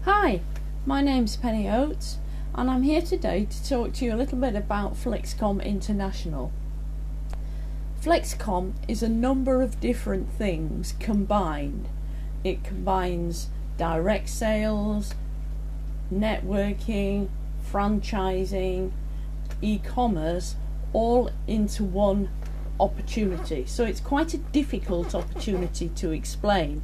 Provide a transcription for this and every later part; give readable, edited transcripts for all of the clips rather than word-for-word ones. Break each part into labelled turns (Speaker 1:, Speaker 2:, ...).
Speaker 1: Hi, my name's Penny Oates and I'm here today to talk to you a little bit about Flexkom International. Flexkom is a number of different things combined. It combines direct sales, networking, franchising, e-commerce all into one opportunity. So it's quite a difficult opportunity to explain,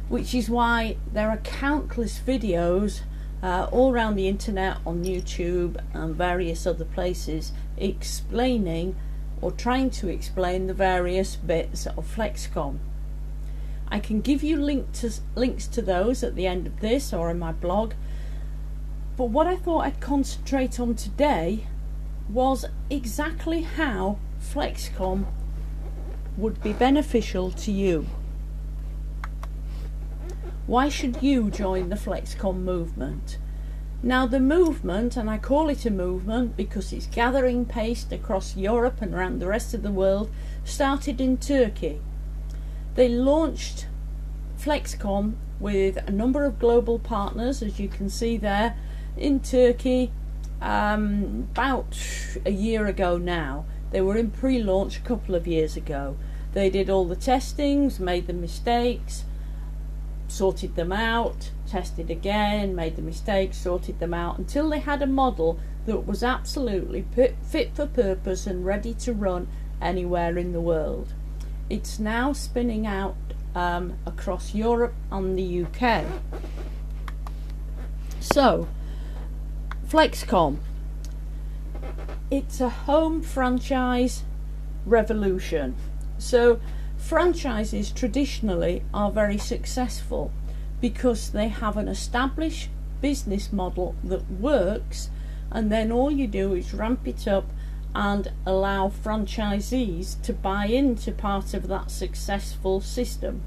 Speaker 1: which is why there are countless videos all around the internet, on YouTube and various other places, explaining or trying to explain the various bits of Flexkom. I can give you links to those at the end of this or in my blog, but what I thought I'd concentrate on today was exactly how Flexkom would be beneficial to you. Why should you join the Flexkom movement? Now, the movement, and I call it a movement because it's gathering pace across Europe and around the rest of the world, started in Turkey. They launched Flexkom with a number of global partners, as you can see there, in Turkey about a year ago now. They were in pre-launch a couple of years ago. They did all the testings, made the mistakes, sorted them out, tested again, made the mistakes, sorted them out, until they had a model that was absolutely fit for purpose and ready to run anywhere in the world. It's now spinning out across Europe and the UK. So, Flexkom, it's a home franchise revolution. So franchises traditionally are very successful because they have an established business model that works, and then all you do is ramp it up and allow franchisees to buy into part of that successful system.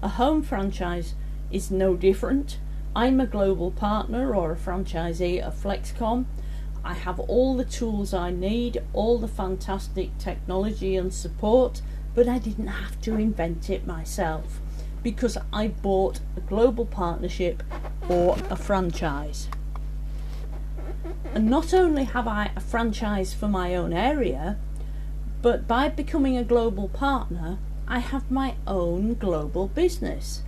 Speaker 1: A home franchise is no different. I'm a global partner or a franchisee of Flexkom. I have all the tools I need, all the fantastic technology and support, but I didn't have to invent it myself because I bought a global partnership or a franchise. And not only have I a franchise for my own area, but by becoming a global partner, I have my own global business.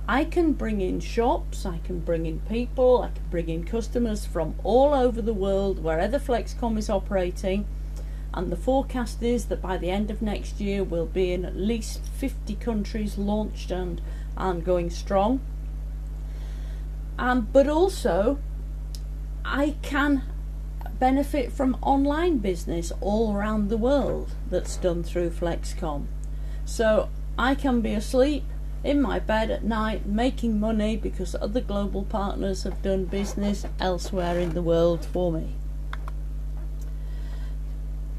Speaker 1: I can bring in shops, I can bring in people, I can bring in customers from all over the world, wherever Flexkom is operating, and the forecast is that by the end of next year we'll be in at least 50 countries launched and going strong. But also I can benefit from online business all around the world that's done through Flexkom. So I can be asleep in my bed at night making money because other global partners have done business elsewhere in the world for me.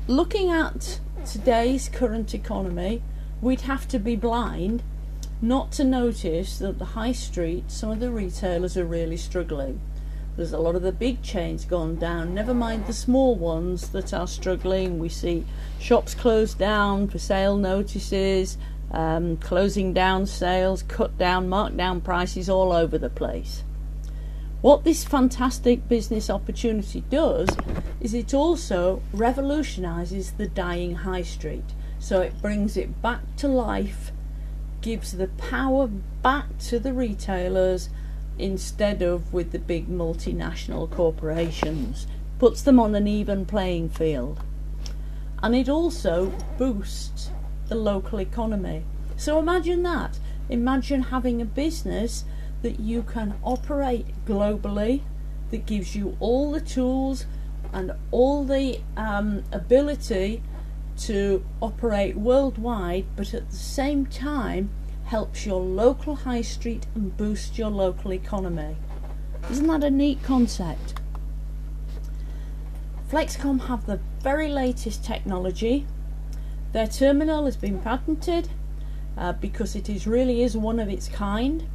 Speaker 1: Looking at today's current economy, we'd have to be blind not to notice that the high street, some of the retailers are really struggling. There's a lot of the big chains gone down, never mind the small ones that are struggling. We see shops closed down for sale notices, closing down sales, cut down, marked down prices all over the place. What this fantastic business opportunity does is it also revolutionises the dying high street. So it brings it back to life, gives the power back to the retailers instead of with the big multinational corporations, puts them on an even playing field. And it also boosts the local economy. So imagine that. Imagine having a business that you can operate globally, that gives you all the tools and all the ability to operate worldwide, but at the same time helps your local high street and boosts your local economy. Isn't that a neat concept? Flexkom have the very latest technology. Their terminal has been patented because it really is one of its kind.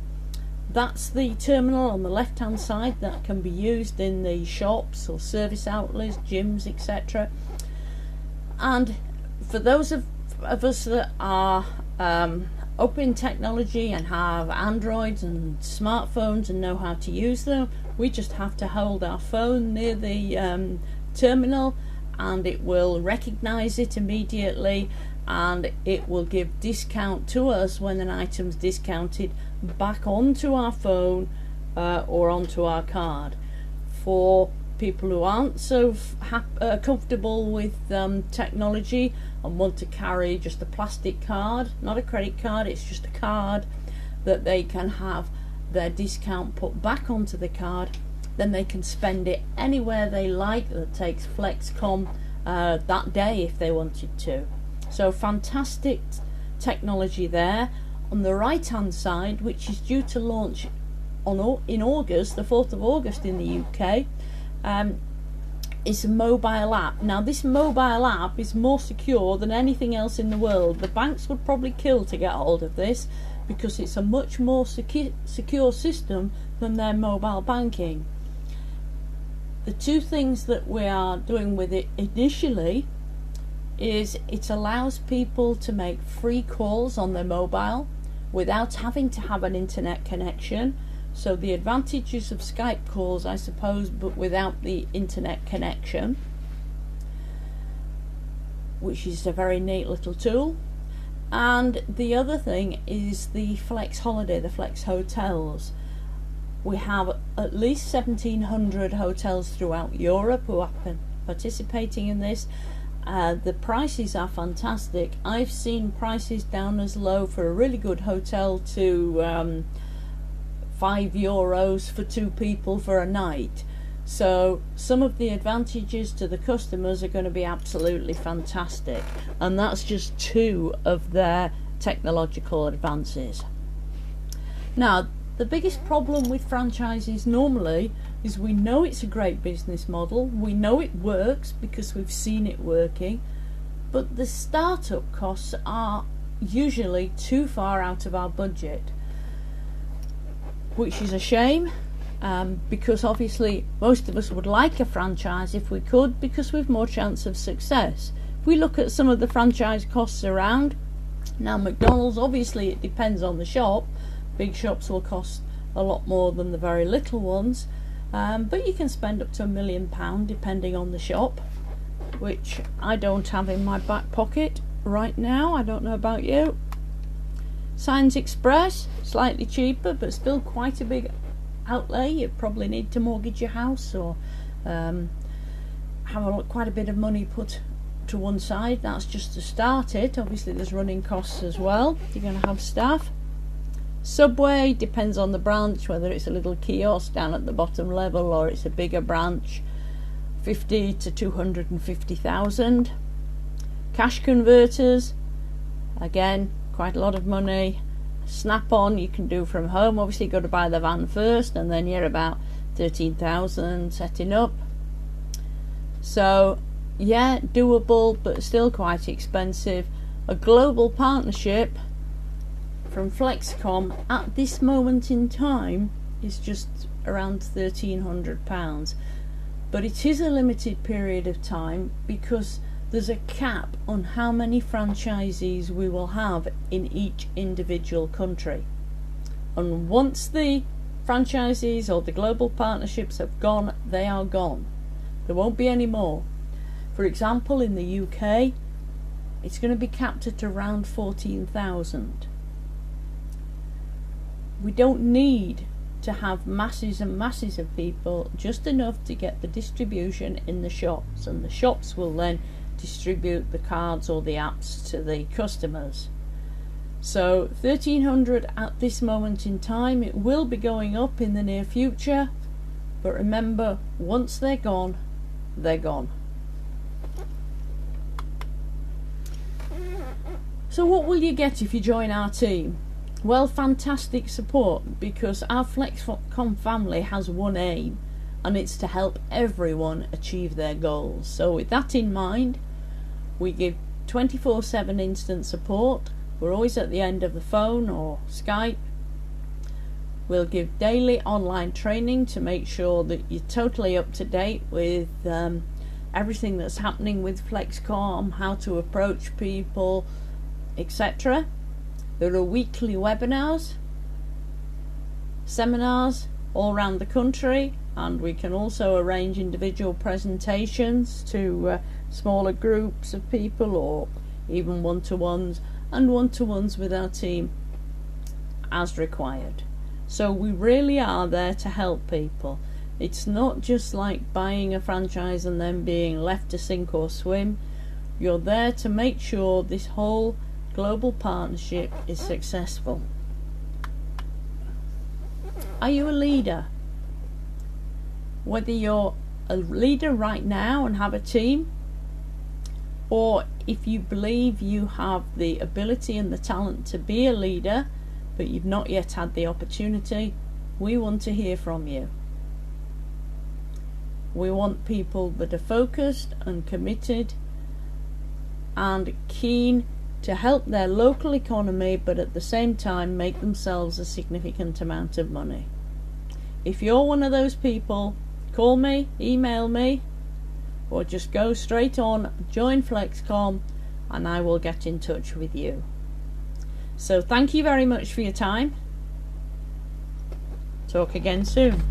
Speaker 1: That's the terminal on the left hand side that can be used in the shops or service outlets, gyms, etc. And for those of us that are up in technology and have Androids and smartphones and know how to use them. We just have to hold our phone near the terminal, and it will recognize it immediately, and it will give discount to us when an item's discounted back onto our phone or onto our card. For people who aren't so comfortable with technology and want to carry just a plastic card, not a credit card, it's just a card that they can have their discount put back onto the card, then they can spend it anywhere they like that takes Flexkom that day if they wanted to. So fantastic technology there. On the right hand side, which is due to launch in August, the 4th of August in the UK, is a mobile app. Now this mobile app is more secure than anything else in the world. The banks would probably kill to get hold of this because it's a much more secure system than their mobile banking. The two things that we are doing with it initially is it allows people to make free calls on their mobile without having to have an internet connection. So the advantages of Skype calls, I suppose, but without the internet connection, which is a very neat little tool. And the other thing is the Flex Holiday, the Flex Hotels. We have at least 1,700 hotels throughout Europe who are participating in this. The prices are fantastic. I've seen prices down as low for a really good hotel to €5 for 2 people for a night. So some of the advantages to the customers are going to be absolutely fantastic, and that's just 2 of their technological advances. Now the biggest problem with franchises normally is we know it's a great business model, we know it works because we've seen it working, but the startup costs are usually too far out of our budget, which is a shame, because obviously most of us would like a franchise if we could, because we've more chance of success. If we look at some of the franchise costs around, now McDonald's, obviously it depends on the shop. Big shops will cost a lot more than the very little ones, but you can spend up to £1 million depending on the shop, which I don't have in my back pocket right now. I don't know about you. Signs Express, slightly cheaper but still quite a big outlay. You probably need to mortgage your house or have quite a bit of money put to one side. That's just to start it. Obviously there's running costs as well. You're going to have staff. Subway, depends on the branch, whether it's a little kiosk down at the bottom level or it's a bigger branch, 50 to 250,000. Cash converters, again, quite a lot of money. Snap-on you can do from home. Obviously you've got to buy the van first, and then you're about 13,000 setting up. So yeah, doable but still quite expensive. A global partnership from Flexkom at this moment in time is just around £1,300, but it is a limited period of time because there's a cap on how many franchisees we will have in each individual country, and once the franchisees or the global partnerships have gone, they are gone. There won't be any more. For example, in the UK it's going to be capped at around 14,000. We don't need to have masses and masses of people, just enough to get the distribution in the shops, and the shops will then distribute the cards or the apps to the customers. So 1,300 at this moment in time. It will be going up in the near future, but remember, once they're gone, they're gone. So what will you get if you join our team? Well, fantastic support, because our Flexkom family has one aim, and it's to help everyone achieve their goals. So with that in mind, we give 24/7 instant support. We're always at the end of the phone or Skype. We'll give daily online training to make sure that you're totally up to date with everything that's happening with Flexkom, how to approach people, etc. There are weekly webinars, seminars all around the country, and we can also arrange individual presentations to smaller groups of people, or even one-to-ones, and one-to-ones with our team as required. So we really are there to help people. It's not just like buying a franchise and then being left to sink or swim. You're there to make sure this whole global partnership is successful. Are you a leader? Whether you're a leader right now and have a team, or if you believe you have the ability and the talent to be a leader, but you've not yet had the opportunity, we want to hear from you. We want people that are focused and committed and keen to help their local economy, but at the same time make themselves a significant amount of money. If you're one of those people, call me, email me, or just go straight on, join Flexkom, and I will get in touch with you. So thank you very much for your time. Talk again soon.